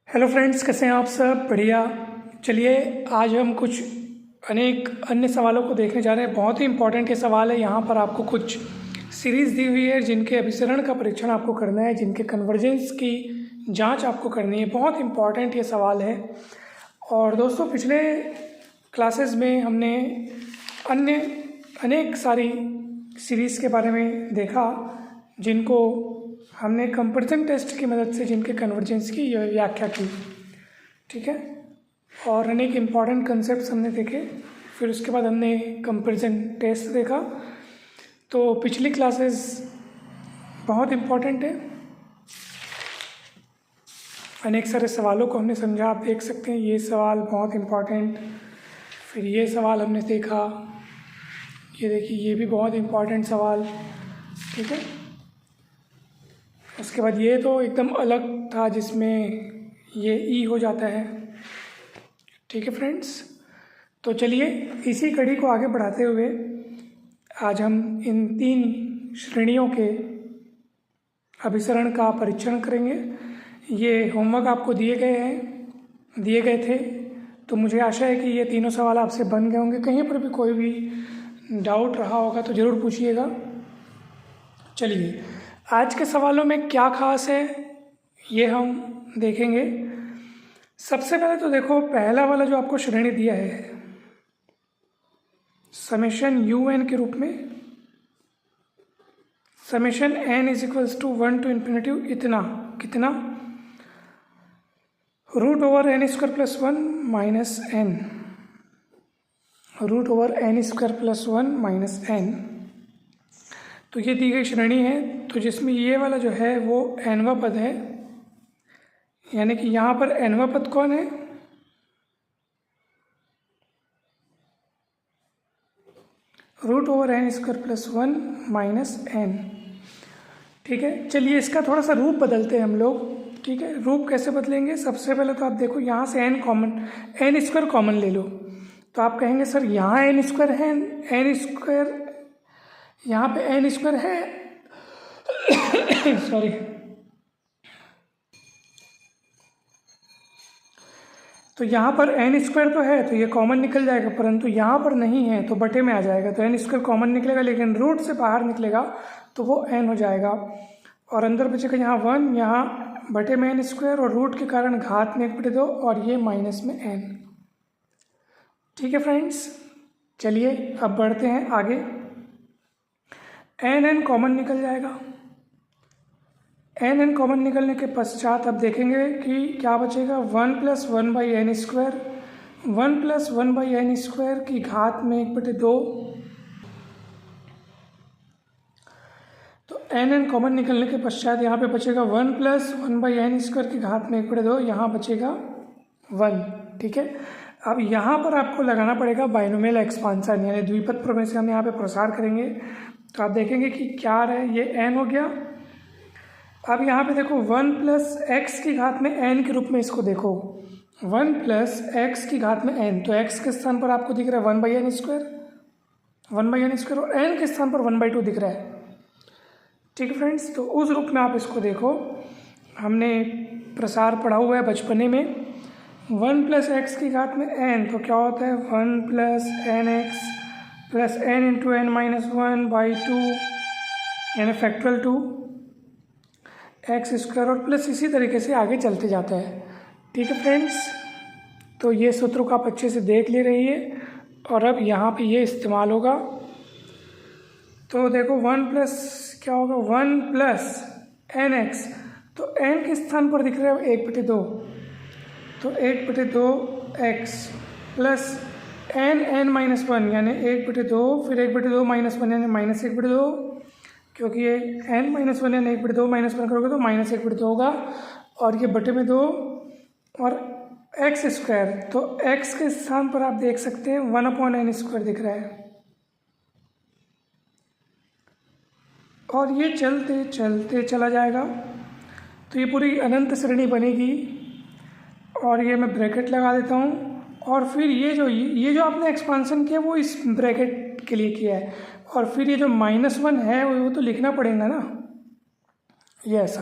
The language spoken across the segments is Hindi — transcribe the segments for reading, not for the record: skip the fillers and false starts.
हेलो फ्रेंड्स, कैसे हैं आप सब? बढ़िया। चलिए आज हम कुछ अनेक अन्य सवालों को देखने जा रहे हैं। बहुत ही इंपॉर्टेंट ये सवाल है। यहाँ पर आपको कुछ सीरीज़ दी हुई है जिनके अभिसरण का परीक्षण आपको करना है, जिनके कन्वर्जेंस की जांच आपको करनी है। बहुत इंपॉर्टेंट ये सवाल है। और दोस्तों, पिछले क्लासेस में हमने अन्य अनेक सारी सीरीज़ के बारे में देखा जिनको हमने कंपैरिजन टेस्ट की मदद से जिनके कन्वर्जेंस की व्याख्या की। ठीक है, और अनेक इम्पॉर्टेंट कंसेप्ट्स हमने देखे। फिर उसके बाद हमने कंपैरिजन टेस्ट देखा। तो पिछली क्लासेस बहुत इम्पॉर्टेंट है। अनेक सारे सवालों को हमने समझा, आप देख सकते हैं ये सवाल बहुत इम्पॉर्टेंट। फिर ये सवाल हमने देखा, ये देखिए ये भी बहुत इम्पॉर्टेंट सवाल। ठीक है, उसके बाद ये तो एकदम अलग था जिसमें ये ई हो जाता है। ठीक है फ्रेंड्स, तो चलिए इसी कड़ी को आगे बढ़ाते हुए आज हम इन 3 श्रेणियों के अभिसरण का परीक्षण करेंगे। ये होमवर्क आपको दिए गए थे, तो मुझे आशा है कि ये तीनों सवाल आपसे बन गए होंगे। कहीं पर भी कोई भी डाउट रहा होगा तो ज़रूर पूछिएगा। चलिए आज के सवालों में क्या खास है ये हम देखेंगे। सबसे पहले तो देखो, पहला वाला जो आपको श्रेणी दिया है समेशन UN के रूप में, summation n is equals to 1 to infinity इतना कितना √n² + 1 minus n, √n² + 1 - n। तो ये दी गई श्रेणी है, तो जिसमें ये वाला जो है वो nवां पद है, यानी कि यहाँ पर nवां पद कौन है? √n² + 1 minus n। ठीक है, चलिए इसका थोड़ा सा रूप बदलते हैं हम लोग। ठीक है, रूप कैसे बदलेंगे? सबसे पहले तो आप देखो यहाँ से n² कॉमन ले लो, तो आप कहेंगे सर यहाँ n² है, n² यहाँ पे n² है सॉरी, तो यहाँ पर n² तो है तो ये कॉमन निकल जाएगा, परंतु यहाँ पर नहीं है तो बटे में आ जाएगा। तो n² कॉमन निकलेगा, लेकिन रूट से बाहर निकलेगा तो वो n हो जाएगा, और अंदर बचेगा यहाँ 1, यहाँ बटे में n² और रूट के कारण घात में 1/2 और ये माइनस में n। ठीक है फ्रेंड्स, चलिए अब बढ़ते हैं आगे। n कॉमन निकल जाएगा। n कॉमन निकलने के पश्चात अब देखेंगे कि क्या बचेगा। 1 + 1/n², 1 + 1/n² की घात में 1/2। तो n कॉमन निकलने के पश्चात यहाँ पे बचेगा 1 + 1/n² की घात में 1/2, यहाँ बचेगा 1। ठीक है, अब यहाँ पर आपको लगाना पड़ेगा बाइनोमियल एक्सपांसन, यानी द्विपद प्रमेय से हम यहाँ पे प्रसार करेंगे। तो आप देखेंगे कि क्या है, ये n हो गया। अब यहाँ पे देखो 1 + x की घात में n के रूप में इसको देखो, 1 + x की घात में n, तो x के स्थान पर आपको दिख रहा है 1/n², 1/n², और n के स्थान पर 1/2 दिख रहा है। ठीक है फ्रेंड्स, तो उस रूप में आप इसको देखो। हमने प्रसार पढ़ा हुआ है बचपने में। 1 + x की घात में n, तो क्या होता है 1 + nx + n × n - 1/2, यानी फैक्टोरियल 2 x², और प्लस इसी तरीके से आगे चलते जाता है। ठीक है फ्रेंड्स, तो ये सूत्र को आप अच्छे से देख ले रही है, और अब यहाँ पे ये इस्तेमाल होगा। तो देखो 1 + क्या होगा, 1 + nx, तो n के स्थान पर दिख रहा है 1/2, तो 1/2x प्लस n - 1 यानी 1/2, फिर 1/2 - 1 यानी -1/2, क्योंकि ये n - 1 यानी 1/2 -1 करोगे तो -1/2 होगा, और ये बटे में 2 और x², तो x के स्थान पर आप देख सकते हैं 1/n² दिख रहा है, और ये चलते चलते चला जाएगा। तो ये पूरी अनंत श्रेणी बनेगी, और ये मैं ब्रैकेट लगा देता हूँ, और फिर ये जो आपने एक्सपांसन किया वो इस ब्रैकेट के लिए किया है, और फिर ये जो -1 है वो तो लिखना पड़ेगा ना, ये ऐसा।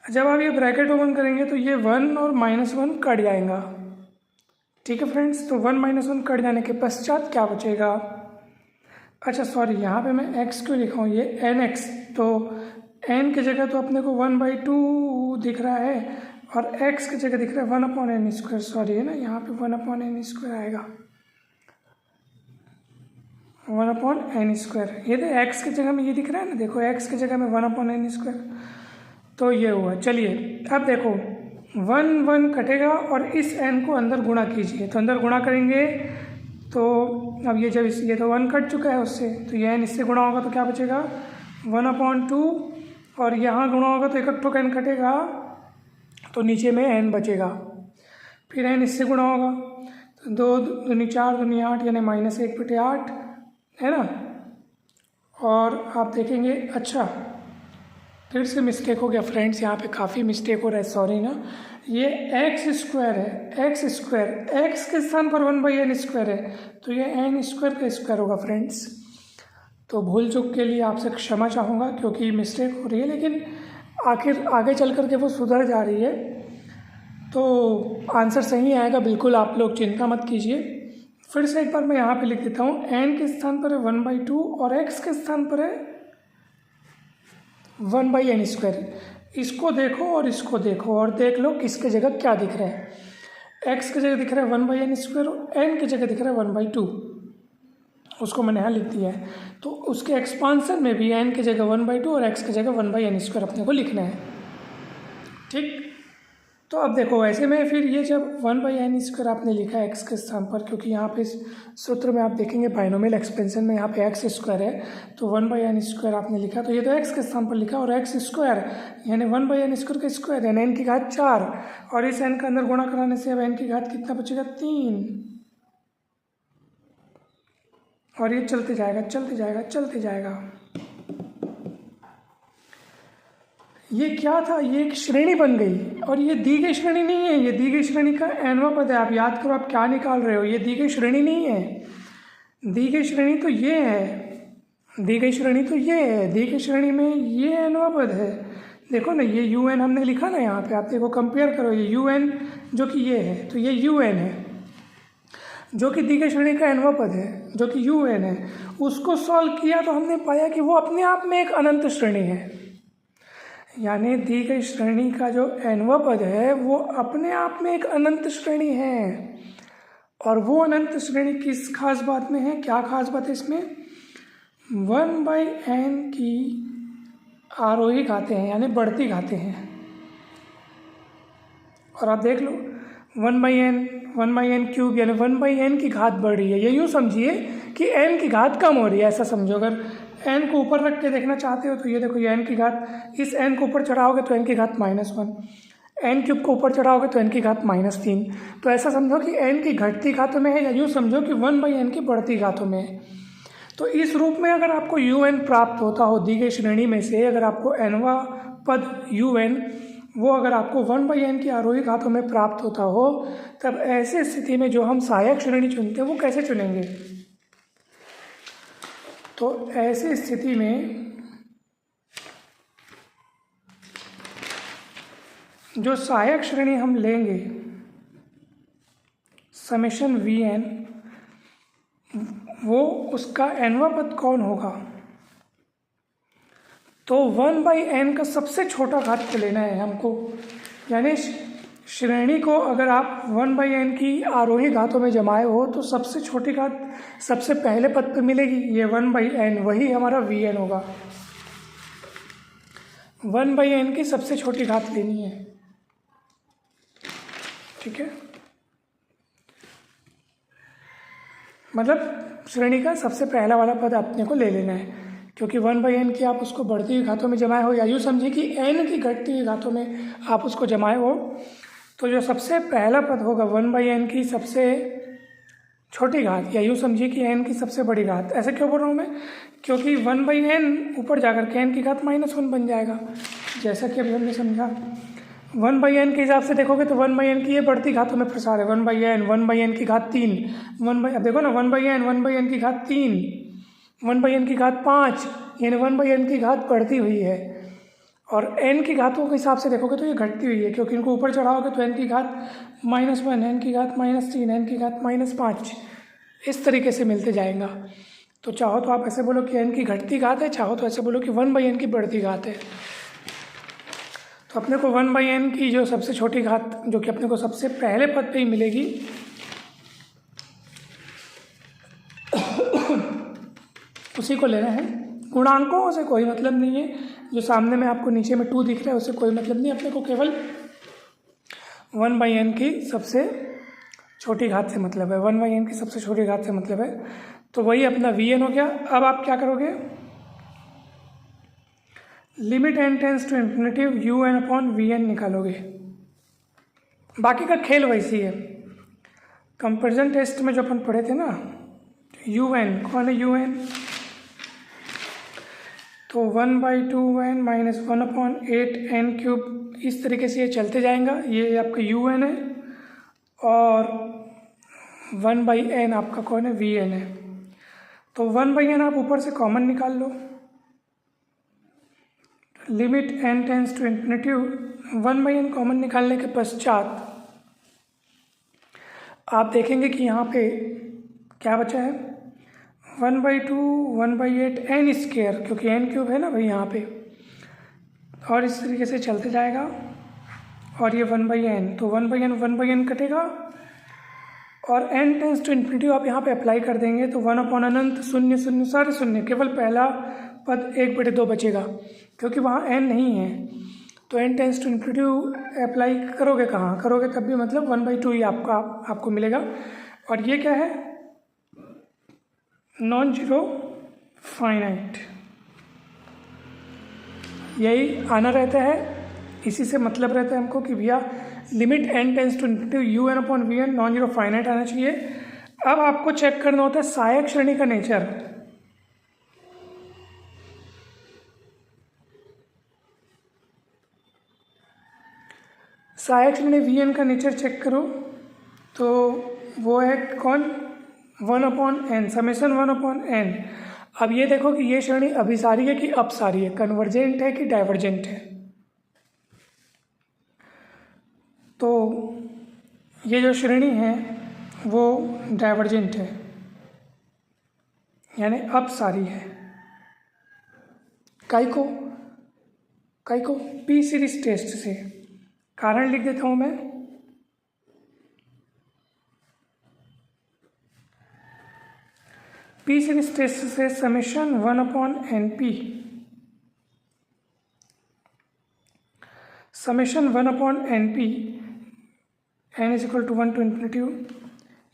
जब आप ये ब्रैकेट ओपन करेंगे तो ये 1 और -1 कट जाएगा। ठीक है फ्रेंड्स, तो 1 -1 कट जाने के पश्चात क्या बचेगा? अच्छा सॉरी, यहाँ पे मैं x क्यों लिखा हूँ, ये nx, तो n की जगह तो अपने को 1/2 दिख रहा है और x की जगह दिख रहा है 1/n²। सॉरी है ना, यहाँ पे 1/n² आएगा, 1/n²। ये तो x की जगह में ये दिख रहा है ना, देखो x की जगह में 1/n², तो ये हुआ। चलिए अब देखो 1 कटेगा और इस n को अंदर गुणा कीजिए, तो अंदर गुणा करेंगे तो अब ये जब ये तो 1 कट चुका है उससे, तो ये n इससे गुणा होगा तो क्या बचेगा 1/2, और यहाँ गुणा होगा तो एक n कटेगा तो नीचे में n बचेगा। फिर n इससे गुणा होगा तो 2 दूनी 4 दूनी 8 यानी -1/8 है ना। और आप देखेंगे, अच्छा फिर से मिस्टेक हो गया फ्रेंड्स, यहाँ पे काफ़ी मिस्टेक हो रहा है, सॉरी ना। ये x² है, x के स्थान पर 1/n² है, तो ये n² का स्क्वायर होगा फ्रेंड्स। तो भूल चूक के लिए आपसे क्षमा चाहूँगा क्योंकि मिस्टेक हो रही है, लेकिन आखिर आगे चल कर के वो सुधर जा रही है, तो आंसर सही आएगा, बिल्कुल आप लोग चिंता मत कीजिए। फिर से एक बार मैं यहाँ पे लिख देता हूँ, n के स्थान पर है 1/2 और x के स्थान पर है 1/n²। इसको देखो और इसको देखो और देख लो किसके जगह क्या दिख रहा है। x की जगह दिख रहा है 1/n² और n की जगह दिख रहा है 1/2, उसको मैंने यहाँ लिख दिया है। तो उसके एक्सपांसन में भी n की जगह 1/2 और x की जगह 1/n² अपने को लिखना है। ठीक, तो अब देखो ऐसे में फिर ये जब 1/n² आपने लिखा है x के स्थान पर, क्योंकि यहाँ पे इस सूत्र में आप देखेंगे बाइनोमियल एक्सपेंशन में यहाँ पे x² है, तो 1/n² आपने लिखा, तो ये तो x के स्थान पर लिखा, और x² यानी 1/n² का स्क्वायर यानी n की घात 4, और इस n का अंदर गुणा कराने से अब n की घात कितना बचेगा 3, और ये चलते जाएगा चलते जाएगा चलते जाएगा। ये क्या था, ये एक श्रेणी बन गई, और ये दी गई श्रेणी नहीं है, ये दी गई श्रेणी का nवां पद है। आप याद करो आप क्या निकाल रहे हो, ये दी गई श्रेणी नहीं है, दी गई श्रेणी तो ये है, दी गई श्रेणी तो ये है, दी गई श्रेणी में ये nवां पद है। देखो ना, ये un हमने लिखा ना यहाँ पे, आप देखो कंपेयर करो, ये un जो कि ये है, तो ये un है जो कि दी गई श्रेणी का nवां पद है, जो कि un है। उसको सॉल्व किया तो हमने पाया कि वो अपने आप में एक अनंत श्रेणी है, यानी दी गई श्रेणी का जो nवां पद है वो अपने आप में एक अनंत श्रेणी है। और वो अनंत श्रेणी किस खास बात में है, क्या खास बात है इसमें, 1/n की आरोही घातें हैं, यानी बढ़ती घातें हैं। और आप देख लो 1/n³ यानी 1/n की घात बढ़ रही है। ये यूँ समझिए कि n की घात कम हो रही है, ऐसा समझो। अगर n को ऊपर रख के देखना चाहते हो तो ये देखो, ये n की घात, इस n को ऊपर चढ़ाओगे तो n की घात -1, n³ को ऊपर चढ़ाओगे तो n की घात -3। तो ऐसा समझो कि n की घटती घातों में है, या यूँ समझो कि 1/n की बढ़ती घातों में है। तो इस रूप में अगर आपको un प्राप्त होता हो दी गई श्रेणी में से, अगर आपको nवां पद un वो अगर आपको 1/n की आरोही घातों में प्राप्त होता हो, तब ऐसी स्थिति में जो हम सहायक श्रेणी चुनते हैं वो कैसे चुनेंगे। तो ऐसी स्थिति में जो सहायक श्रेणी हम लेंगे समेशन vn, वो उसका nवां पद कौन होगा, तो 1/n का सबसे छोटा घात लेना है हमको। यानी श्रेणी को अगर आप 1/n की आरोही घातों में जमाए हो तो सबसे छोटी घात सबसे पहले पद पे मिलेगी, ये 1/n, वही हमारा vn होगा। 1/n की सबसे छोटी घात लेनी है, ठीक है, मतलब श्रेणी का सबसे पहला वाला पद अपने को ले लेना है, क्योंकि 1/n की आप उसको बढ़ती हुई घातों में जमाए हो, या यूँ समझिए कि n की घटती हुई घातों में आप उसको जमाए हो, तो जो सबसे पहला पद होगा 1/n की सबसे छोटी घात, या यूँ समझिए कि n की सबसे बड़ी घात। ऐसे क्यों बोल रहा हूँ मैं, क्योंकि 1/n ऊपर जाकर के n की घात -1 बन जाएगा, जैसा कि अभी हमने समझा। 1/n के हिसाब से देखोगे तो 1/n की ये बढ़ती घातों में प्रसार है, 1/n की घात 3, अब देखो ना 1/n की घात 3, 1/n की घात 5, यानी 1/n की घात बढ़ती हुई है। और n की घातों के हिसाब से देखोगे तो ये घटती हुई है, क्योंकि इनको ऊपर चढ़ाओगे तो n की घात -1, n की घात -3, n की घात -5, इस तरीके से मिलते जाएगा। तो चाहो तो आप ऐसे बोलो कि n की घटती घात है, चाहो तो ऐसे बोलो कि 1/n की बढ़ती घात है। तो अपने को 1/n की जो सबसे छोटी घात, जो कि अपने को सबसे पहले पद पे ही मिलेगी, उसी को लेना है। गुणांकों से कोई मतलब नहीं है, जो सामने में आपको नीचे में 2 दिख रहा है उससे कोई मतलब नहीं, अपने को केवल 1/n की सबसे छोटी घात से मतलब है, 1/n की सबसे छोटी घात से मतलब है। तो वही अपना vn हो गया। अब आप क्या करोगे, limit n tends to infinity un/vn निकालोगे। बाकी का खेल वैसी है। कंपैरिजन टेस्ट में जो अपन पढ़े थे ना, un कौन है un, तो 1/2n माइनस 1/8n³, इस तरीके से ये चलते जाएगा। ये आपका un है और 1/n आपका कौन है, vn है। तो 1/n आप ऊपर से कॉमन निकाल लो। Limit n tends to infinity 1/n common निकालने के पश्चात आप देखेंगे कि यहाँ पे क्या बचा है, 1/2 1/8n², क्योंकि n³ है ना भाई यहाँ पे, और इस तरीके से चलते जाएगा। और ये 1/n, तो 1/n कटेगा और n टेंस टू इन्फिनिटी आप यहाँ पे अप्लाई कर देंगे तो 1/अनंत 0 0 सारे शून्य, केवल पहला पद 1/2 बचेगा, क्योंकि वहाँ n नहीं है। तो n tends to infinity apply करोगे कहाँ करोगे, तब भी मतलब 1/2 ही आपको मिलेगा। और ये क्या है, नॉन जीरो फाइनाइट, यही आना रहता है। इसी से मतलब रहता है हमको कि भैया limit n tends to infinity un/vn non zero finite आना चाहिए। अब आपको चेक करना होता है सहायक श्रेणी का नेचर। सहायक श्रेणी vn का नेचर चेक करो, तो वो है कौन, 1/n, समेशन 1/n। अब ये देखो कि ये श्रेणी अभिसारी है कि अपसारी है, कन्वर्जेंट है कि डाइवर्जेंट है। तो ये जो श्रेणी है वो डाइवर्जेंट है, यानी अपसारी है। काई को पी सीरीज टेस्ट से, कारण लिख देता हूँ मैं, पी सीरीज टेस्ट से summation 1/np, summation 1/np n = 1 to infinity,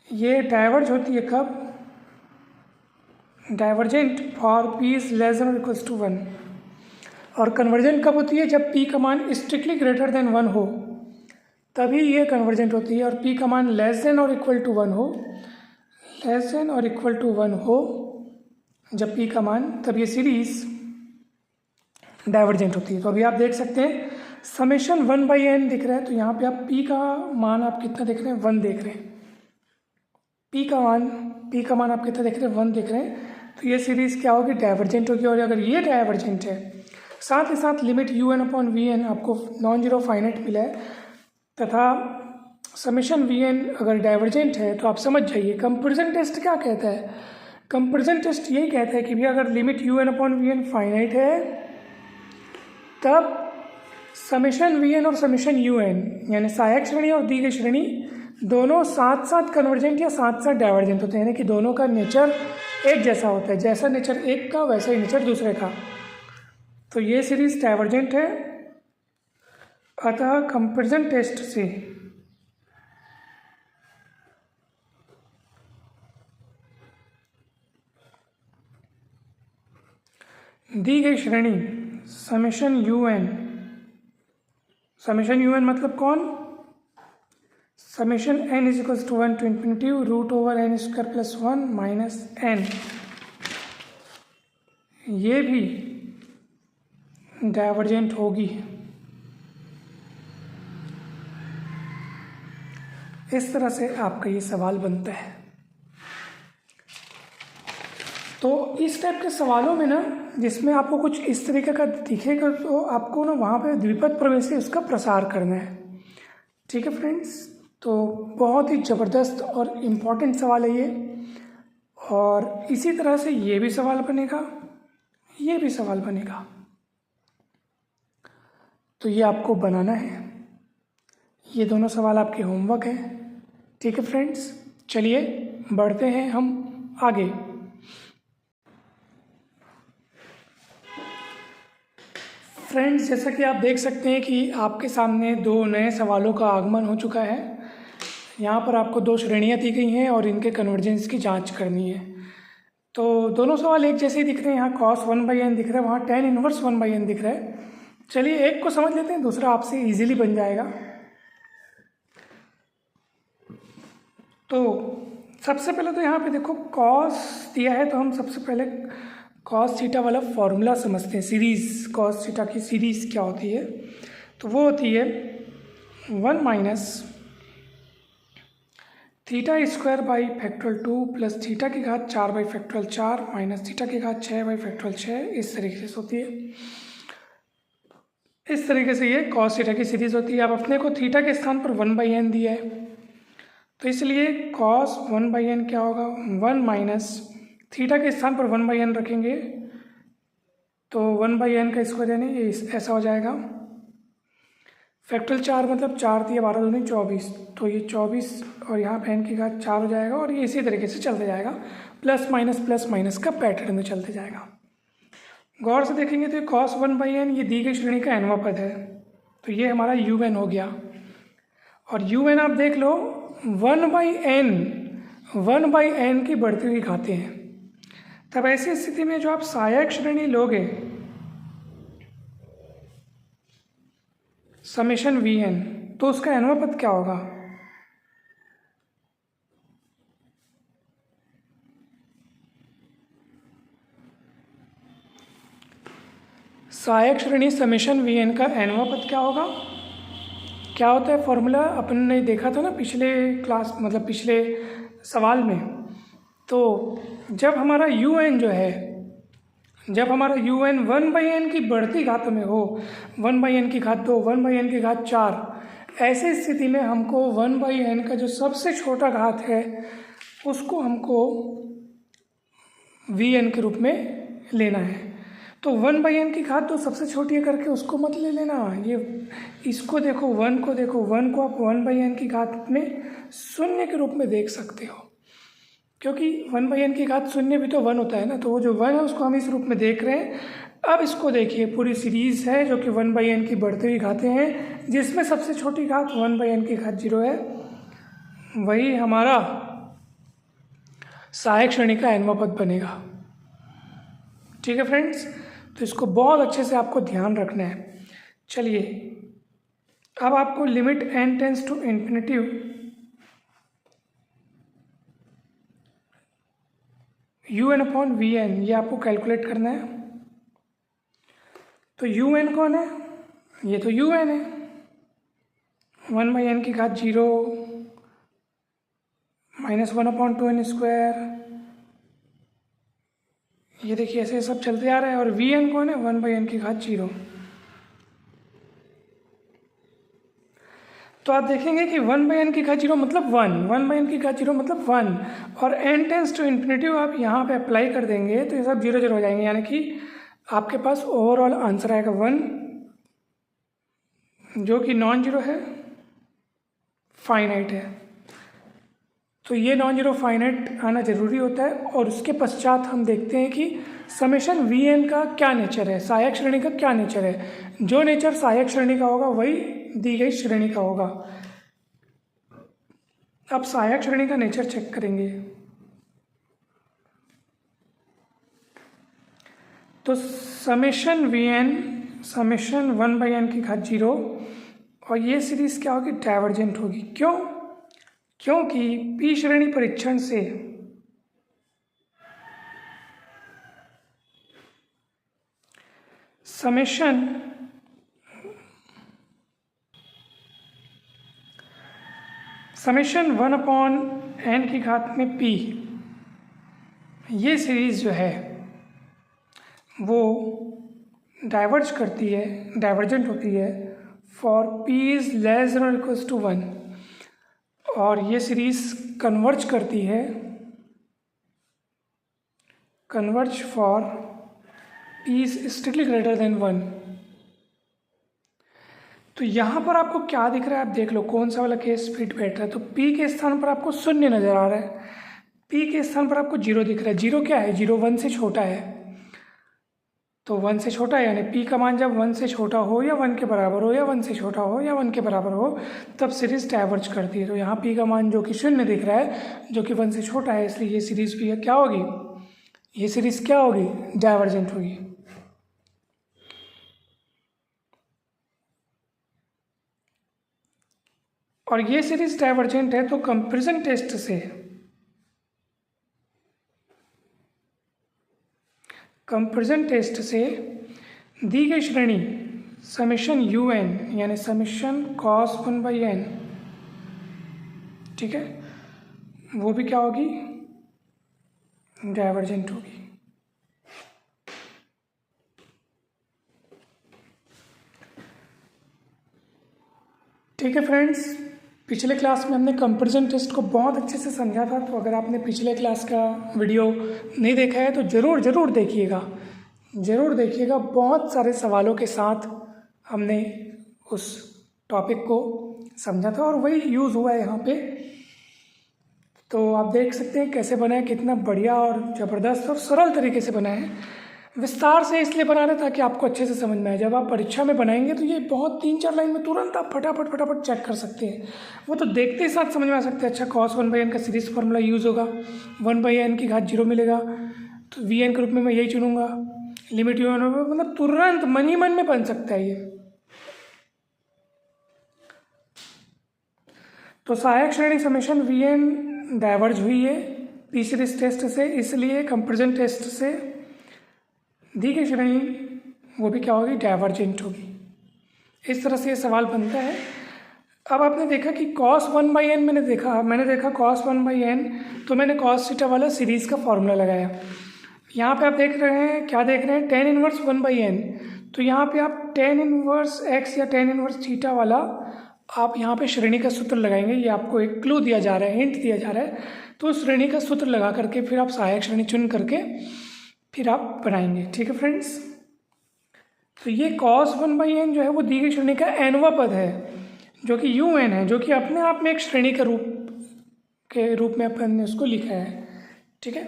ये डाइवर्ज होती है कब, divergent for p is less then और इक्वल्स टू 1, और कन्वर्जेंट कब होती है, जब p का मान स्ट्रिक्टली ग्रेटर देन 1 हो, तभी ये कन्वर्जेंट होती है। और p का मान लेस देन और इक्वल टू 1 हो, लेस देन और इक्वल टू 1 हो जब p का मान, तब ये सीरीज डाइवर्जेंट होती है। तो अभी आप देख सकते हैं समेशन 1/n दिख रहा है, तो यहाँ पे आप p का मान आप कितना देख रहे हैं, 1 देख रहे हैं। p का मान आप कितना देख रहे हैं, 1 देख रहे हैं। तो ये सीरीज़ क्या होगी, डाइवर्जेंट होगी। और अगर ये डाइवर्जेंट है, साथ ही साथ लिमिट un/vn आपको नॉन जीरो फाइनाइट मिला है, तथा समेशन vn अगर डाइवर्जेंट है, तो आप समझ जाइए कंपैरिजन टेस्ट क्या कहता है। कंपैरिजन टेस्ट यही कहता है कि भैया अगर लिमिट un/vn फाइनाइट है, तब समेशन vn और समेशन un यानी सहायक श्रेणी और दी गई श्रेणी दोनों साथ साथ कन्वर्जेंट या साथ साथ डाइवर्जेंट होते हैं, यानी कि दोनों का नेचर एक जैसा होता है, जैसा नेचर एक का वैसा ही नेचर दूसरे का। तो ये सीरीज डाइवर्जेंट है, अतः कंपैरिजन टेस्ट से दी गई श्रेणी समेशन un मतलब कौन, summation n = 1 to infinity √n² + 1 - n, ये भी डाइवर्जेंट होगी। इस तरह से आपका ये सवाल बनता है। तो इस टाइप के सवालों में ना, जिसमें आपको कुछ इस तरीके का दिखेगा, तो आपको ना वहाँ पे द्विपद प्रमेय से उसका प्रसार करना है। ठीक है फ्रेंड्स, तो बहुत ही ज़बरदस्त और इम्पॉर्टेंट सवाल है ये। और इसी तरह से ये भी सवाल बनेगा, ये भी सवाल बनेगा, तो ये आपको बनाना है। ये दोनों सवाल आपके होमवर्क हैं। ठीक है फ्रेंड्स, चलिए बढ़ते हैं हम आगे। फ्रेंड्स, जैसा कि आप देख सकते हैं कि आपके सामने दो नए सवालों का आगमन हो चुका है। यहाँ पर आपको दो श्रेणियाँ दी गई हैं और इनके कन्वर्जेंस की जांच करनी है। तो दोनों सवाल एक जैसे ही दिख रहे हैं। यहाँ cos 1/n दिख रहा है, वहाँ tan इनवर्स 1/n दिख रहा है। चलिए एक को समझ लेते हैं, दूसरा आपसे इजीली बन जाएगा। तो सबसे पहले तो यहाँ पे देखो cos दिया है, तो हम सबसे पहले cos थीटा वाला फॉर्मूला समझते हैं। सीरीज़ cos थीटा की सीरीज़ क्या होती है, तो वो होती है 1 minus theta square by factorial 2 plus theta की घात 4 बाई फैक्टोरियल 4 माइनस थीटा की घात 6 बाई फैक्टोरियल 6। इस तरीके से होती है। इस तरीके से ये cos थीटा की सीरीज़ होती है। अब अपने को थीटा के स्थान पर 1/n दिया है, तो इसलिए cos 1/n क्या होगा, 1 माइनस थीटा के स्थान पर 1/n रखेंगे, तो 1/n का स्क्वायर यानी ये ऐसा हो जाएगा। फैक्टोरियल 4 मतलब 4 दिया 12 दूनी 24, तो ये 24 और यहाँ पे n की घात 4 हो जाएगा। और ये इसी तरीके से चलते जाएगा, प्लस माइनस का पैटर्न में चलते जाएगा। गौर से देखेंगे तो cos 1/n ये दी गई श्रेणी का nवां पद है, तो ये हमारा un हो गया। और un आप देख लो 1/n की बढ़ती हुई घातें हैं। तब ऐसी स्थिति में जो आप सहायक श्रेणी लोगे समेशन vn, तो उसका nवां पद क्या होगा, सहायक श्रेणी समेशन vn का nवां पद क्या होगा। क्या होता है फॉर्मूला, अपन ने देखा था ना पिछले क्लास, मतलब पिछले सवाल में। तो जब हमारा un जो है, जब हमारा un 1/n की बढ़ती घात में हो, 1/n की घात 2, 1/n की घात 4, ऐसी स्थिति में हमको 1/n का जो सबसे छोटा घात है उसको हमको vn के रूप में लेना है। तो 1/n की घात तो सबसे छोटी है करके उसको मत ले लेना, ये इसको देखो, 1 को देखो, 1 को आप 1/n की घात में शून्य के रूप में देख सकते हो, क्योंकि 1/n की घात शून्य भी तो 1 होता है ना। तो वो जो 1 है उसको हम इस रूप में देख रहे हैं। अब इसको देखिए, पूरी सीरीज़ है जो कि 1/n की बढ़ती हुई घातें हैं, जिसमें सबसे छोटी घात 1/n की घात 0 है, वही हमारा सहायक श्रेणी का nवां पद बनेगा। ठीक है फ्रेंड्स, तो इसको बहुत अच्छे से आपको ध्यान रखना है। चलिए अब आपको limit n tends to infinity un/vn ये आपको कैलकुलेट करना है। तो un कौन है, ये तो un है, 1/n की घात 0 माइनस 1/2n स्क्वायर, ये देखिए ऐसे सब चलते आ रहा है। और vn कौन है, 1/n की घात 0। तो आप देखेंगे कि 1/n की घात 0 मतलब 1, 1/n की घात 0 मतलब 1, और n टेंस टू इन्फिनिटी आप यहाँ पे अप्लाई कर देंगे तो ये सब 0 0 हो जाएंगे, यानी कि आपके पास ओवरऑल आंसर आएगा 1, जो कि नॉन जीरो है, फाइनाइट है। तो ये नॉन जीरो फाइनाइट आना ज़रूरी होता है। और उसके पश्चात हम देखते हैं कि समेशन vn का क्या नेचर है, सहायक श्रेणी का क्या नेचर है। जो नेचर सहायक श्रेणी का होगा वही दी गई श्रेणी का होगा। अब सहायक श्रेणी का नेचर चेक करेंगे। तो समेशन vn समेशन 1/n की घात 0, और ये सीरीज क्या होगी, डाइवर्जेंट होगी। क्यों, क्योंकि p श्रेणी परीक्षण से समेशन 1/n की घात में p ये सीरीज़ जो है वो डाइवर्ज करती है, डाइवर्जेंट होती है for p is less than और इक्वल्स टू 1, और ये सीरीज़ कन्वर्ज करती है, converge for p is strictly greater than 1। तो यहाँ पर आपको क्या दिख रहा है, आप देख लो कौन सा वाला केस फिट बैठ रहा है। तो p के स्थान पर आपको 0 नज़र आ रहा है, p के स्थान पर आपको 0 दिख रहा है। 0 क्या है, 0 1 से छोटा है, तो 1 से छोटा है, यानी p का मान जब 1 से छोटा हो या 1 के बराबर हो या 1 से छोटा हो या 1 के बराबर हो तब सीरीज़ डाइवर्ज करती है। तो यहाँ p का मान जो कि 0 दिख रहा है, जो कि 1 से छोटा है, इसलिए ये सीरीज़ भी क्या होगी, ये सीरीज़ क्या होगी, डाइवर्जेंट होगी। और ये सीरीज़ डाइवर्जेंट है तो कंपैरिजन टेस्ट से, कंपैरिजन टेस्ट से दी गई श्रेणी समेशन यू एन यानी समेशन कॉस 1/n, ठीक है, वो भी क्या होगी, डाइवर्जेंट होगी। ठीक है फ्रेंड्स, पिछले क्लास में हमने कंपैरिजन टेस्ट को बहुत अच्छे से समझा था। तो अगर आपने पिछले क्लास का वीडियो नहीं देखा है तो ज़रूर देखिएगा, ज़रूर देखिएगा। बहुत सारे सवालों के साथ हमने उस टॉपिक को समझा था और वही यूज़ हुआ है यहाँ पे। तो आप देख सकते हैं कैसे बना है, कितना बढ़िया और ज़बरदस्त और सरल तरीके से बना है। विस्तार से इसलिए बना रहे ताकि आपको अच्छे से समझ में आए। जब आप परीक्षा में बनाएंगे तो ये बहुत 3-4 लाइन में तुरंत आप फटाफट चेक कर सकते हैं, वो तो देखते ही साथ समझ में आ सकते हैं। अच्छा, cos 1/n का सीरीज फार्मूला यूज़ होगा, 1/n की घात 0 मिलेगा तो vn के रूप में मैं यही चुनूंगा, लिमिट u n, मतलब तुरंत मन ही मन में बन सकता है ये। तो सहायक श्रेणी समेशन vn डाइवर्ज हुई है p सीरीज टेस्ट से, इसलिए कंपैरिजन टेस्ट से दी गई श्रेणी वो भी क्या होगी, डाइवर्जेंट होगी। इस तरह से ये सवाल बनता है। अब आपने देखा कि cos 1/n मैंने देखा cos 1/n, तो मैंने cos थीटा वाला सीरीज़ का फॉर्मूला लगाया। यहाँ पे आप देख रहे हैं, क्या देख रहे हैं, tan इनवर्स 1/n। तो यहाँ पे आप tan इनवर्स x या tan इनवर्स थीटा वाला आप यहाँ पे श्रेणी का सूत्र लगाएंगे। ये आपको एक क्लू दिया जा रहा है, हिंट दिया जा रहा है। तो श्रेणी का सूत्र लगा करके फिर आप सहायक श्रेणी चुन करके फिर आप बनाएंगे। ठीक है फ्रेंड्स, तो ये cos 1/n जो है वो दी गई श्रेणी का nवां पद है, जो कि un है, जो कि अपने आप में एक श्रेणी के रूप में अपन ने उसको लिखा है। ठीक है,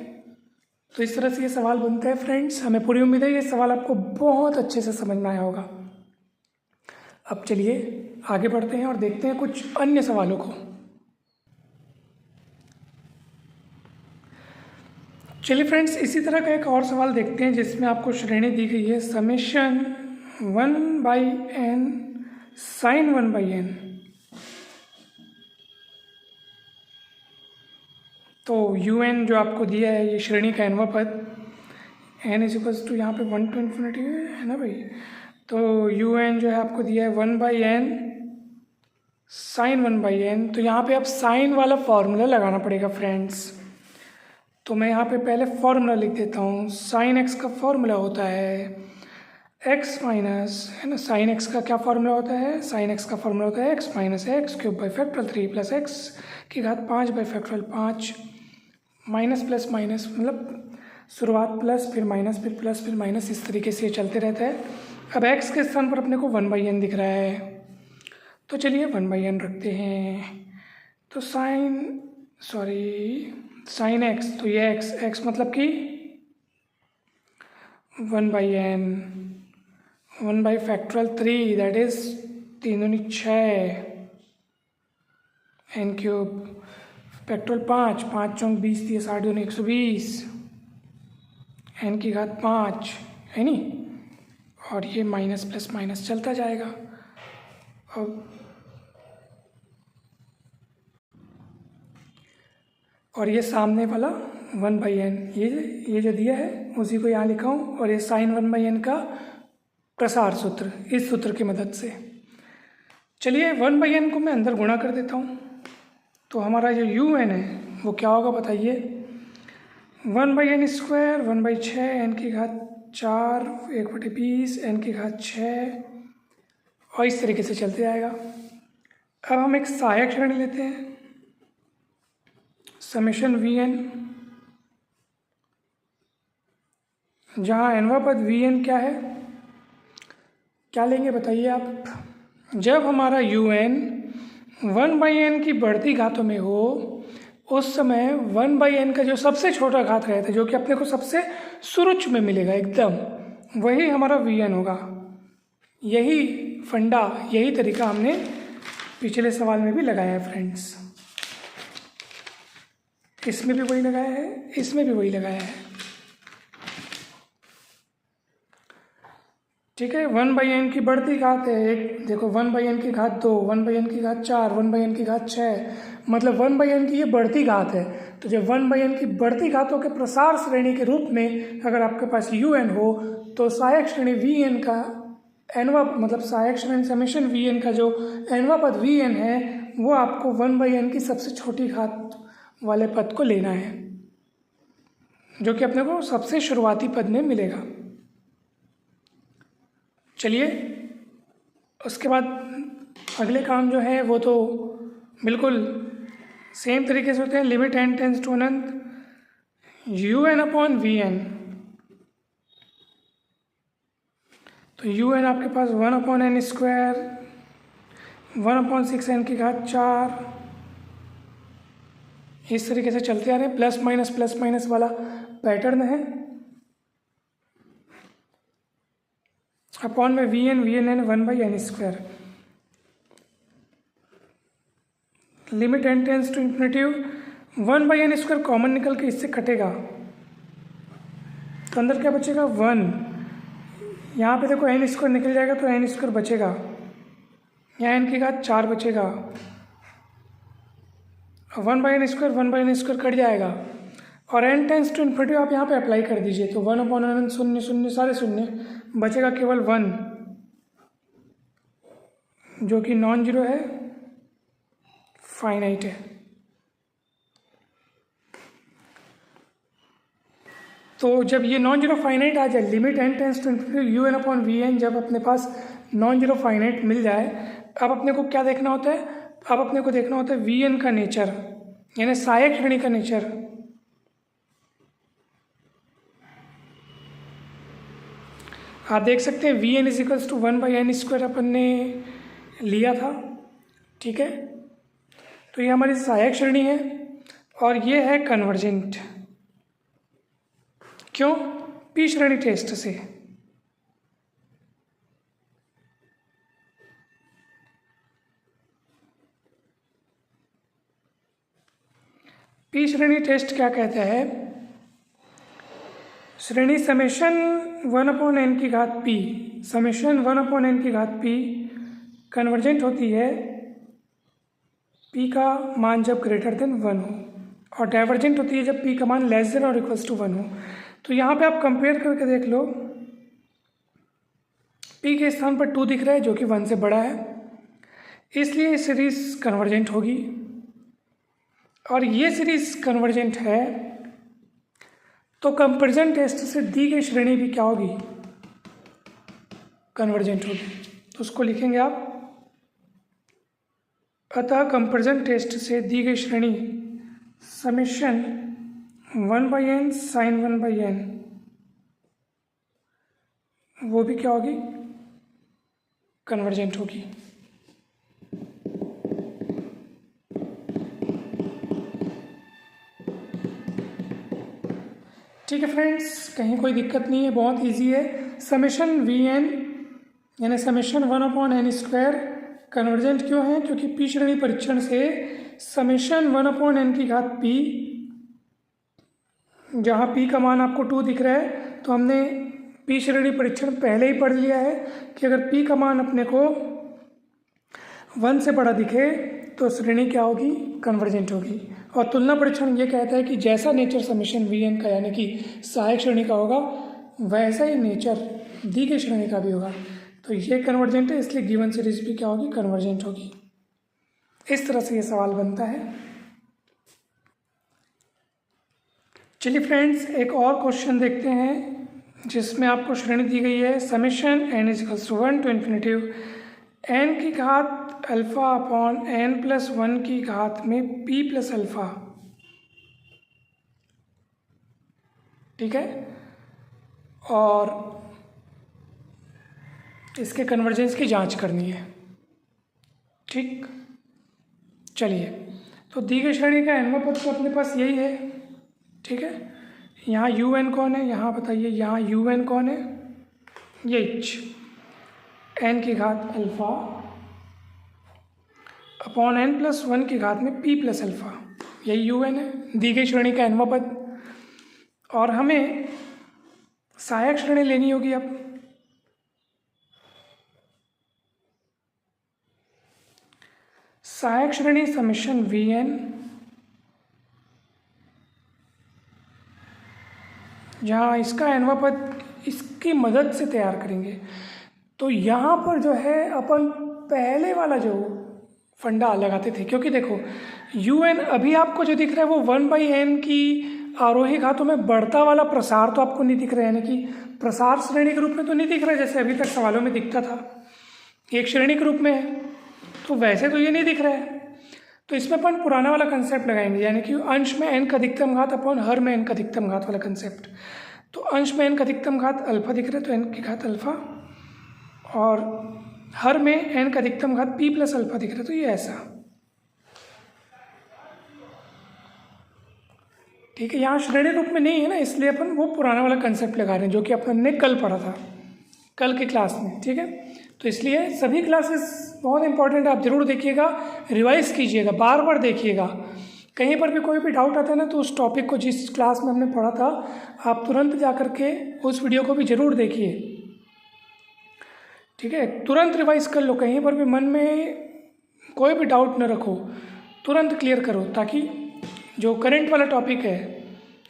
तो इस तरह से ये सवाल बनता है फ्रेंड्स। हमें पूरी उम्मीद है ये सवाल आपको बहुत अच्छे से समझ में आया होगा। अब चलिए आगे बढ़ते हैं और देखते हैं कुछ अन्य सवालों को। चलिए फ्रेंड्स, इसी तरह का एक और सवाल देखते हैं जिसमें आपको श्रेणी दी गई है समेशन 1/n sin 1/n। तो un जो आपको दिया है ये श्रेणी का nवां पद, n इक्वल्स टू यहाँ पे 1 to infinity है ना भाई। तो un जो है आपको दिया है 1/n sin 1/n। तो यहाँ पे आप साइन वाला फॉर्मूला लगाना पड़ेगा फ्रेंड्स। तो मैं यहाँ पे पहले फॉर्मूला लिख देता हूँ। साइन एक्स का फॉर्मूला होता है एक्स माइनस, है ना, साइन एक्स का क्या फॉर्मूला होता है, साइन एक्स का फॉर्मूला होता है x minus x cube by factorial 3 plus x की घात 5 by factorial 5 minus plus minus, मतलब शुरुआत प्लस फिर माइनस फिर प्लस फिर माइनस, इस तरीके से ये चलते रहता है। अब एक्स के स्थान पर अपने को 1/n दिख रहा है, तो चलिए 1/n रखते हैं। तो साइन एक्स, तो ये एक्स मतलब कि 1/n 1 by factorial 3, that is 3 दूनी 6 n क्यूब फैक्टोरियल 5 5 चौक 20 दिए 60 दूनी 120 n की घात 5 है नी, और ये माइनस प्लस माइनस चलता जाएगा। अब और ये सामने वाला 1/n, ये जो दिया है उसी को यहाँ लिखा हूँ, और ये साइन 1/n का प्रसार सूत्र, इस सूत्र की मदद से। चलिए 1/n को मैं अंदर गुणा कर देता हूँ। तो हमारा जो un है वो क्या होगा बताइए, 1/n², 1/6 n की घात 4, 1/20 n की घात 6, और इस तरीके से चलते जाएगा। अब हम एक सहायक श्रेणी लेते हैं, समेशन Vn, जहाँ nवां पद Vn क्या है, क्या लेंगे बताइए आप। जब हमारा Un 1/n की बढ़ती घातों में हो, उस समय 1/n का जो सबसे छोटा घात रहता है, जो कि अपने को सबसे शुरुच में मिलेगा एकदम, वही हमारा Vn होगा। यही फंडा, यही तरीका हमने पिछले सवाल में भी लगाया है फ्रेंड्स। इसमें भी वही लगाया है, इसमें भी वही लगाया है। ठीक है, 1/n की बढ़ती घात है एक, देखो 1/n की घात 2, 1/n की घात 4, 1/n की घात 6, मतलब 1/n की ये बढ़ती घात है। तो जब 1/n की बढ़ती घातों के प्रसार श्रेणी के रूप में अगर आपके पास un हो, तो सहायक श्रेणी Vn का nवां, मतलब सहायक श्रेणी समेशन Vn का जो nवां पद Vn है, वो आपको 1/n की सबसे छोटी घात वाले पद को लेना है, जो कि अपने को सबसे शुरुआती पद में मिलेगा। चलिए, उसके बाद अगले काम जो है वो तो बिल्कुल सेम तरीके से होते हैं। लिमिट n टेंस टू अनंत un/Vn, तो un आपके पास 1/n², 1/6 n की घात 4, इस तरीके से चलते आ रहे हैं। प्लस माइनस वाला पैटर्न है। अपॉन में Vn 1/n², limit n tends to infinitive, 1/n² common निकल के इससे कटेगा, तो अंदर क्या बचेगा 1। यहाँ पे देखो n² निकल जाएगा तो n² बचेगा, यहाँ n की घात 4 बचेगा, 1/n² कट जाएगा, और n टेंस टू इन्फिनिटिव आप यहाँ पे अप्लाई कर दीजिए, तो 1/n, शून्य शून्य सारे शून्य, बचेगा केवल 1, जो कि नॉन जीरो है, फाइनाइट है। तो जब ये नॉन जीरो फाइनाइट आ जाए, limit n tends to infinitive un/Vn जब अपने पास नॉन जीरो फाइनाइट मिल जाए, अब अपने को क्या देखना होता है, अब अपने को देखना होता है Vn का नेचर, यानी सहायक श्रेणी का नेचर। आप देख सकते हैं Vn = 1/n² अपन ने लिया था। ठीक है, तो ये हमारी सहायक श्रेणी है और ये है कन्वर्जेंट। क्यों? पी श्रेणी टेस्ट से। पी श्रेणी टेस्ट क्या कहता है, श्रेणी समेशन 1/n की घात p, समेशन 1/n की घात p कन्वर्जेंट होती है p का मान जब ग्रेटर देन 1 हो, और डाइवर्जेंट होती है जब p का मान लेस देन और इक्वल्स टू 1 हो। तो यहाँ पे आप कंपेयर करके देख लो, p के स्थान पर 2 दिख रहा है जो कि 1 से बड़ा है, इसलिए सीरीज कन्वर्जेंट होगी। और ये सीरीज कन्वर्जेंट है तो कंपैरिजन टेस्ट से दी गई श्रेणी भी क्या होगी, कन्वर्जेंट होगी। तो उसको लिखेंगे आप, अतः कंपैरिजन टेस्ट से दी गई श्रेणी समेशन 1/n sin 1/n वो भी क्या होगी, कन्वर्जेंट होगी। ठीक है फ्रेंड्स, कहीं कोई दिक्कत नहीं है, बहुत इजी है। समेशन Vn यानी समेशन 1/n² कन्वर्जेंट क्यों है, क्योंकि पी श्रेणी परीक्षण से समेशन 1/n की घात p, जहाँ p का मान आपको 2 दिख रहा है, तो हमने पी श्रेणी परीक्षण पहले ही पढ़ लिया है कि अगर p का मान अपने को 1 से बड़ा दिखे तो श्रेणी क्या होगी, कन्वर्जेंट होगी। और तुलना परीक्षण ये कहता है कि जैसा नेचर समेशन Vn का यानी कि सहायक श्रेणी का होगा, वैसा ही नेचर दी गई श्रेणी का भी होगा। तो ये कन्वर्जेंट है, इसलिए गिवन सीरीज भी क्या होगी, कन्वर्जेंट होगी। इस तरह से ये सवाल बनता है। चलिए फ्रेंड्स, एक और क्वेश्चन देखते हैं जिसमें आपको श्रेणी दी गई है summation n is to 1 to infinitive n की घात अल्फ़ा अपॉन n प्लस 1 की घात में p प्लस अल्फ़ा। ठीक है, और इसके कन्वर्जेंस की जांच करनी है। ठीक, चलिए, तो दी गई श्रेणी का nवां पद तो अपने पास यही है। ठीक है, यहाँ यू एन कौन है, यहाँ बताइए, यहाँ यू एन कौन है, ये एन की घात अल्फ़ा अपॉन एन प्लस 1 की घात में पी प्लस अल्फ़ा, यही यू एन है, दी गई श्रेणी का nवां पद। और हमें सहायक श्रेणी लेनी होगी। अब सहायक श्रेणी समेशन वी एन, जहाँ इसका nवां पद इसकी मदद से तैयार करेंगे। तो यहाँ पर जो है अपन पहले वाला जो फंडा लगाते थे, क्योंकि देखो यू एन अभी आपको जो दिख रहा है वो 1/n की आरोही घातों में बढ़ता वाला प्रसार तो आपको नहीं दिख रहा है, यानी कि प्रसार श्रेणी के रूप में तो नहीं दिख रहा है जैसे अभी तक सवालों में दिखता था, एक श्रेणी के रूप में है, तो वैसे तो ये नहीं दिख रहा है। तो इसमें अपन पुराना वाला कंसेप्ट लगाएंगे, यानी कि अंश में n का अधिकतम घात अपॉन हर में n का अधिकतम घात वाला कंसेप्ट। तो अंश में n का अधिकतम घात अल्फा दिख रहा है, तो n की घात अल्फा, और हर में n का अधिकतम घात p प्लस अल्फा दिख रहा है, तो ये ऐसा। ठीक है, यहाँ श्रेणी रूप में नहीं है ना, इसलिए अपन वो पुराना वाला कंसेप्ट लगा रहे हैं जो कि अपन ने कल पढ़ा था, कल के क्लास में। ठीक है, तो इसलिए सभी क्लासेस बहुत इंपॉर्टेंट है, आप ज़रूर देखिएगा, रिवाइज कीजिएगा, बार बार देखिएगा। कहीं पर भी कोई भी डाउट आता है ना, तो उस टॉपिक को जिस क्लास में हमने पढ़ा था आप तुरंत जा कर के उस वीडियो को भी ज़रूर देखिए। ठीक है, तुरंत रिवाइज कर लो, कहीं पर भी मन में कोई भी डाउट न रखो, तुरंत क्लियर करो, ताकि जो करंट वाला टॉपिक है,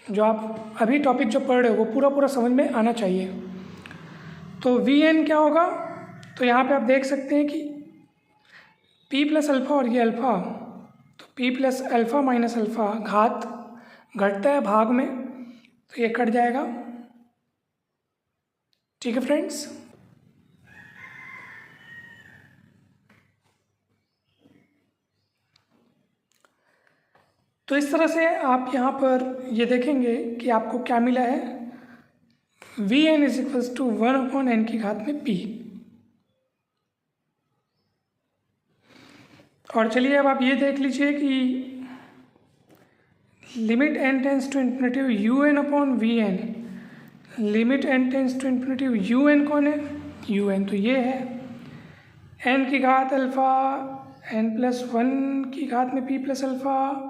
जो आप अभी टॉपिक जो पढ़ रहे हो, वो पूरा पूरा समझ में आना चाहिए। तो वी एन क्या होगा, तो यहाँ पे आप देख सकते हैं कि p प्लस अल्फ़ा और ये अल्फ़ा, तो p plus alpha minus alpha घात घटता है भाग में, तो ये कट जाएगा। ठीक है फ्रेंड्स, तो इस तरह से आप यहाँ पर ये देखेंगे कि आपको क्या मिला है, V N is equals to 1/n की घात में p। और चलिए अब आप ये देख लीजिए कि limit n tends to infinitive U N upon we N, limit n tends to infinitive U N कौन है, यू एन तो ये है, n की घात अल्फ़ा n प्लस 1 की घात में p प्लस अल्फ़ा,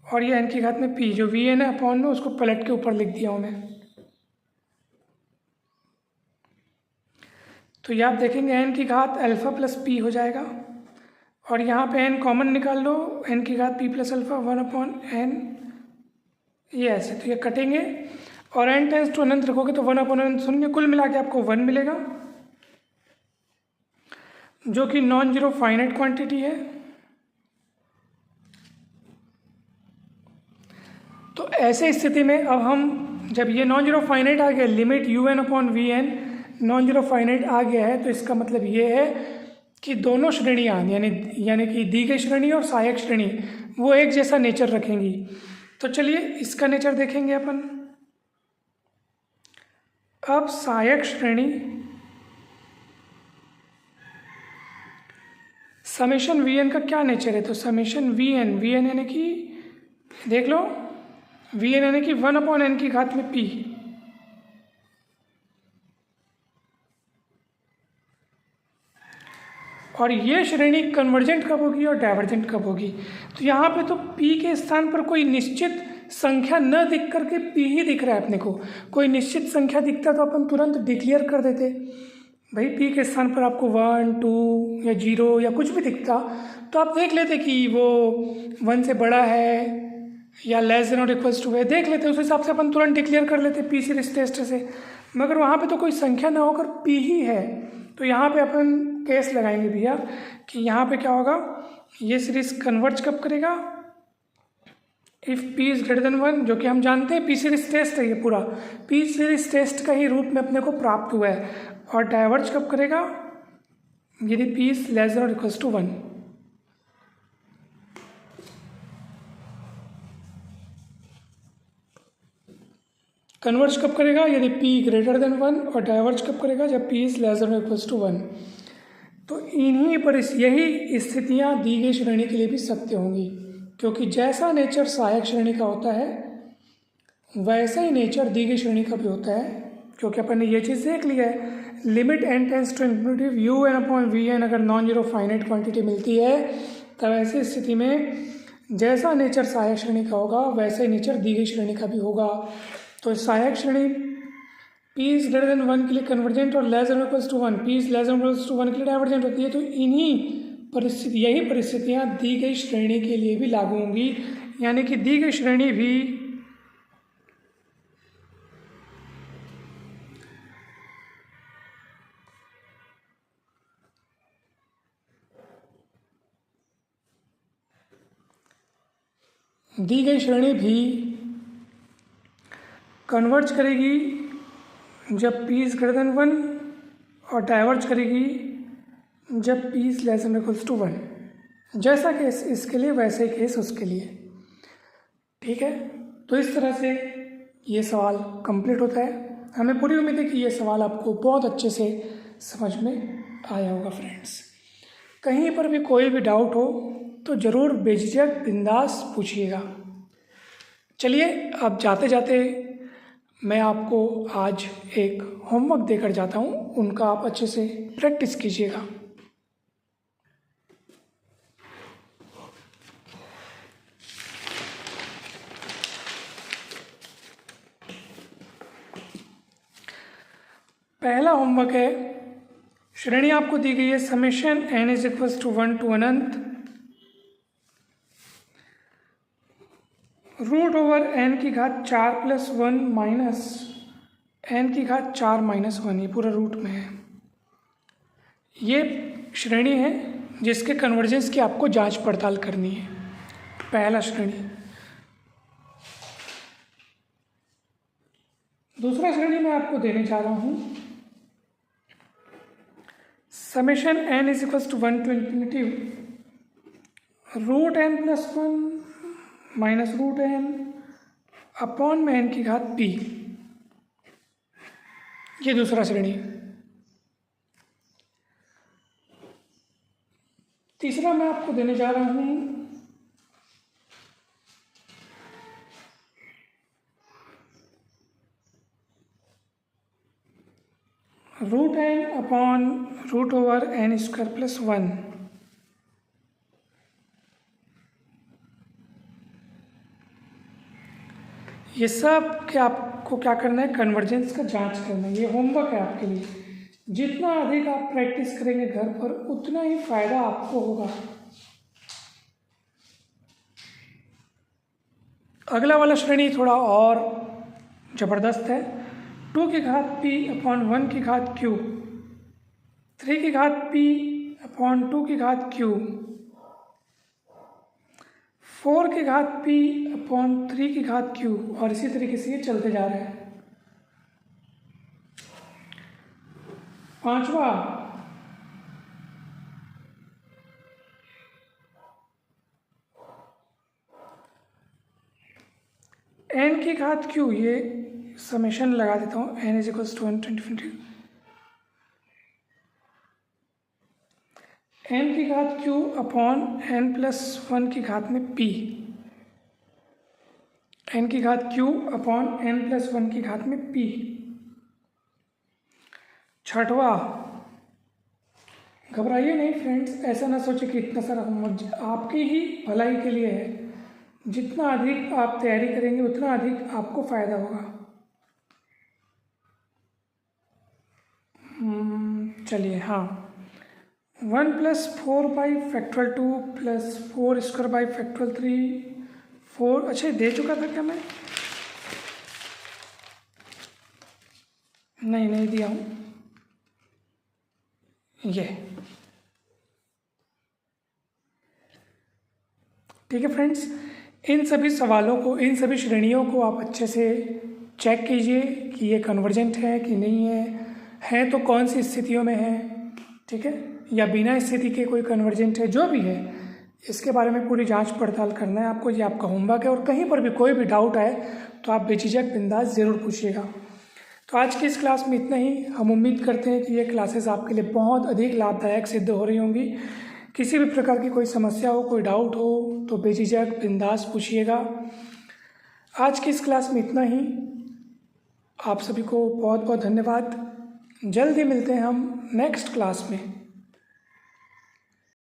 और ये n की घात में p, जो वी एन है अपॉन में उसको पलट के ऊपर लिख दिया हूँ मैं। तो ये आप देखेंगे n की घात अल्फ़ा प्लस p हो जाएगा, और यहाँ पे n कॉमन निकाल लो, n की घात p प्लस अल्फ़ा 1/n, ये ऐसे, तो ये कटेंगे, और n टेंस टू अनंत रखोगे तो 1/n शून्य, कुल मिला के आपको 1 मिलेगा, जो कि नॉन जीरो फाइनाइट क्वांटिटी है। तो ऐसे स्थिति में अब हम, जब ये नॉन जीरो फाइनाइट आ गया, limit u N upon we n non zero finite आ गया है, तो इसका मतलब ये है कि दोनों श्रेणियाँ यानी कि दी गई श्रेणी और सहायक श्रेणी वो एक जैसा नेचर रखेंगी। तो चलिए इसका नेचर देखेंगे अपन। अब सहायक श्रेणी समेशन वी एन का क्या नेचर है, तो समेशन वी एन यानी कि देख लो, वी एन यानी कि 1/n की घात में p, और ये श्रेणी कन्वर्जेंट कब होगी और डाइवर्जेंट कब होगी। तो यहाँ पे तो p के स्थान पर कोई निश्चित संख्या न दिख करके p ही दिख रहा है अपने को, कोई निश्चित संख्या दिखता तो अपन तुरंत डिक्लेयर कर देते, भाई p के स्थान पर आपको 1, 2 या 0 या कुछ भी दिखता तो आप देख लेते कि वो 1 से बड़ा है या लेस देन और इक्वल्स टू है, देख लेते, उस हिसाब से अपन तुरंत डिक्लेयर कर लेते पी सीरीज टेस्ट से। मगर वहाँ पे तो कोई संख्या ना होकर p ही है, तो यहाँ पे अपन केस लगाएंगे भैया कि यहाँ पे क्या होगा, ये सीरीज कन्वर्ज कब करेगा, if P is greater than 1, जो कि हम जानते हैं पी सीरीज टेस्ट है ये पूरा, पी सीरीज टेस्ट का ही रूप में अपने को प्राप्त हुआ है। और डाइवर्ज कब करेगा, यदि पी इज लेस देन और इक्वल्स टू 1। कन्वर्ज कब करेगा, यदि p ग्रेटर देन 1, और डाइवर्ज कब करेगा, जब p इज लेस देन और इक्वल्स टू 1। तो यही स्थितियां दी गई श्रेणी के लिए भी सत्य होंगी, क्योंकि जैसा नेचर सहायक श्रेणी का होता है वैसा ही नेचर दी गई श्रेणी का भी होता है, क्योंकि अपन ने ये चीज़ देख लिया है, limit n tends to infinity U N upon we N अगर नॉन जीरो फाइनाइट क्वांटिटी मिलती है, तब ऐसी स्थिति में जैसा नेचर सहायक श्रेणी का होगा वैसा ही नेचर दी गई श्रेणी का भी होगा। तो सहायक श्रेणी p इज ग्रेटर देन 1 के लिए कन्वर्जेंट और less than equals to 1, p is less than equals to 1 के लिए डाइवर्जेंट होती है। तो यही परिस्थितियां दी गई श्रेणी के लिए भी लागू होंगी, यानी कि दी गई श्रेणी भी कन्वर्ज करेगी जब p इज ग्रेटर देन 1 और डाइवर्ज करेगी जब p is less than equals to 1। जैसा केस इसके लिए वैसे ही केस उसके लिए। ठीक है, तो इस तरह से ये सवाल कंप्लीट होता है। हमें पूरी उम्मीद है कि ये सवाल आपको बहुत अच्छे से समझ में आया होगा फ्रेंड्स। कहीं पर भी कोई भी डाउट हो तो ज़रूर बेझिझक बिंदास पूछिएगा। चलिए, अब जाते जाते मैं आपको आज एक होमवर्क देकर जाता हूँ, उनका आप अच्छे से प्रैक्टिस कीजिएगा। पहला होमवर्क है, श्रेणी आपको दी गई है summation n is equals to 1 to अनंत रूट ओवर n की घात 4 प्लस 1 माइनस n की घात 4 माइनस 1, ये पूरा रूट में है। ये श्रेणी है जिसके कन्वर्जेंस की आपको जांच पड़ताल करनी है, पहला श्रेणी। दूसरा श्रेणी मैं आपको देने जा रहा हूँ summation n is equals to 1 to infinity root n plus 1 minus root n upon में n की घात p, ये दूसरा श्रेणी। तीसरा मैं आपको देने जा रहा हूँ root n upon root over n square plus 1। ये सब के आपको क्या करना है, कन्वर्जेंस का जांच करना है। ये होमवर्क है आपके लिए। जितना अधिक आप प्रैक्टिस करेंगे घर पर उतना ही फायदा आपको होगा। अगला वाला श्रेणी थोड़ा और ज़बरदस्त है। 2 की घात p अपॉन 1 की घात q, 3 की घात p अपॉन 2 की घात q, 4 की घात p अपॉन 3 की घात q, और इसी तरीके से ये चलते जा रहे हैं। पांचवा n की घात q, ये समेशन लगा देता हूँ, n is equals to 120, n की घात q अपॉन n प्लस 1 की घात में p, n की घात q अपॉन n प्लस 1 की घात में p। छठवा, घबराइए नहीं फ्रेंड्स, ऐसा ना सोचे कि इतना सारा होमवर्क आपकी ही भलाई के लिए है। जितना अधिक आप तैयारी करेंगे उतना अधिक आपको फायदा होगा। चलिए, हाँ, 1 plus 4 by factorial 2 plus 4 square by factorial 3 4, अच्छा दे चुका था क्या मैं? नहीं दिया हूँ। ये ठीक है फ्रेंड्स, इन सभी सवालों को, इन सभी श्रेणियों को आप अच्छे से चेक कीजिए कि ये कन्वर्जेंट है कि नहीं है तो कौन सी स्थितियों में है, ठीक है, या बिना स्थिति के कोई कन्वर्जेंट है, जो भी है इसके बारे में पूरी जांच पड़ताल करना है आपको। ये आपका होमवर्क है और कहीं पर भी कोई भी डाउट आए तो आप बेझिझक बिंदास ज़रूर पूछिएगा। तो आज की इस क्लास में इतना ही। हम उम्मीद करते हैं कि ये क्लासेस आपके लिए बहुत अधिक लाभदायक सिद्ध हो रही होंगी। किसी भी प्रकार की कोई समस्या हो, कोई डाउट हो तो बेझिझक बिंदास पूछिएगा। आज की इस क्लास में इतना ही। आप सभी को बहुत बहुत धन्यवाद। जल्दी मिलते हैं हम नेक्स्ट क्लास में।